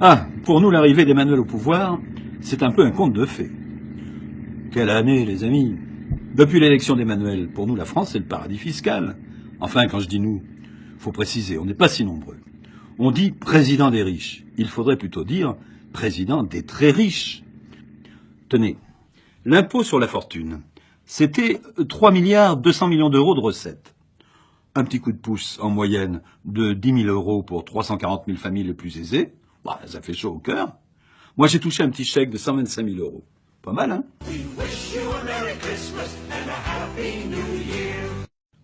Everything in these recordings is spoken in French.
Ah, pour nous, l'arrivée d'Emmanuel au pouvoir, c'est un peu un conte de fées. Quelle année, les amis! Depuis l'élection d'Emmanuel, pour nous, la France, c'est le paradis fiscal. Enfin, quand je dis nous, faut préciser, on n'est pas si nombreux. On dit président des riches. Il faudrait plutôt dire président des très riches. Tenez, l'impôt sur la fortune, c'était 3 milliards 200 millions d'euros de recettes. Un petit coup de pouce en moyenne de 10 000 euros pour 340 000 familles les plus aisées. Bah, ça fait chaud au cœur. Moi, j'ai touché un petit chèque de 125 000 euros. Pas mal, hein?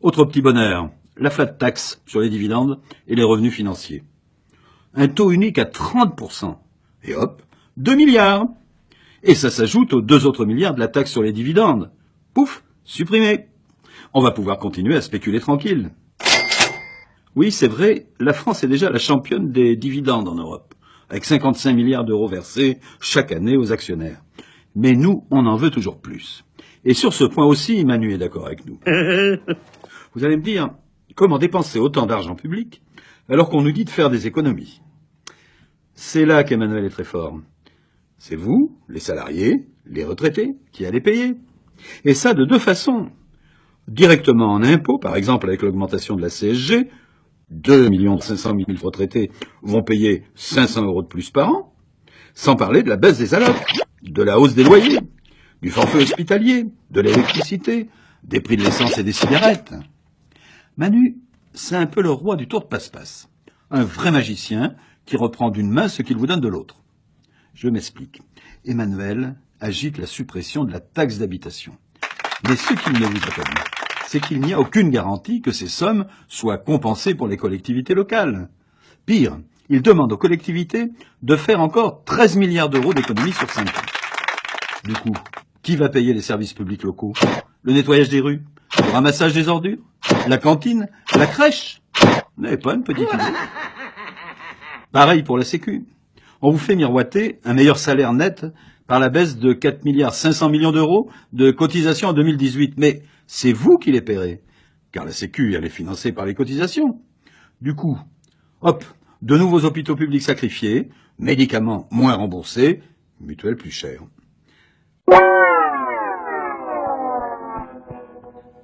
Autre petit bonheur, la flat tax sur les dividendes et les revenus financiers. Un taux unique à 30%. Et hop, 2 milliards. Et ça s'ajoute aux 2 autres milliards de la taxe sur les dividendes. Pouf, supprimé. On va pouvoir continuer à spéculer tranquille. Oui, c'est vrai, la France est déjà la championne des dividendes en Europe, avec 55 milliards d'euros versés chaque année aux actionnaires. Mais nous, on en veut toujours plus. Et sur ce point aussi, Manu est d'accord avec nous. Vous allez me dire, comment dépenser autant d'argent public alors qu'on nous dit de faire des économies? C'est là qu'Emmanuel est très fort. C'est vous, les salariés, les retraités, qui allez payer. Et ça de 2 façons. Directement en impôts, par exemple avec l'augmentation de la CSG, 2 500 000 retraités vont payer 500 euros de plus par an, sans parler de la baisse des allocs, de la hausse des loyers, du forfait hospitalier, de l'électricité, des prix de l'essence et des cigarettes. Manu, c'est un peu le roi du tour de passe-passe. Un vrai magicien qui reprend d'une main ce qu'il vous donne de l'autre. Je m'explique. Emmanuel agite la suppression de la taxe d'habitation. Mais ce qu'il ne vous a pas dit, c'est qu'il n'y a aucune garantie que ces sommes soient compensées pour les collectivités locales. Pire, il demande aux collectivités de faire encore 13 milliards d'euros d'économies sur 5 ans. Du coup, qui va payer les services publics locaux? Le nettoyage des rues? Le ramassage des ordures? La cantine? La crèche? Vous n'avez pas une petite idée? Pareil pour la Sécu. On vous fait miroiter un meilleur salaire net par la baisse de 4 milliards 500 millions d'euros de cotisations en 2018. Mais c'est vous qui les paierez, car la Sécu, elle est financée par les cotisations. Du coup, hop, de nouveaux hôpitaux publics sacrifiés, médicaments moins remboursés, mutuelles plus chères.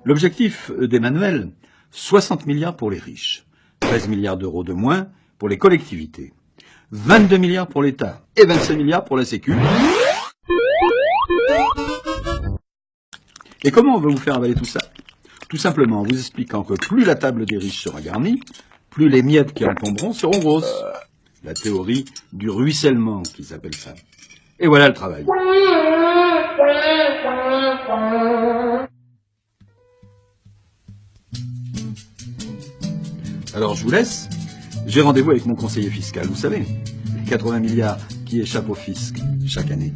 L'objectif d'Emmanuel, 60 milliards pour les riches, 13 milliards d'euros de moins pour les collectivités, 22 milliards pour l'État et 25 milliards pour la Sécu. Et comment on va vous faire avaler tout ça? Tout simplement en vous expliquant que plus la table des riches sera garnie, plus les miettes qui en tomberont seront grosses. La théorie du ruissellement, qu'ils appellent ça. Et voilà le travail. Alors je vous laisse. J'ai rendez-vous avec mon conseiller fiscal, vous savez, les 80 milliards qui échappent au fisc chaque année.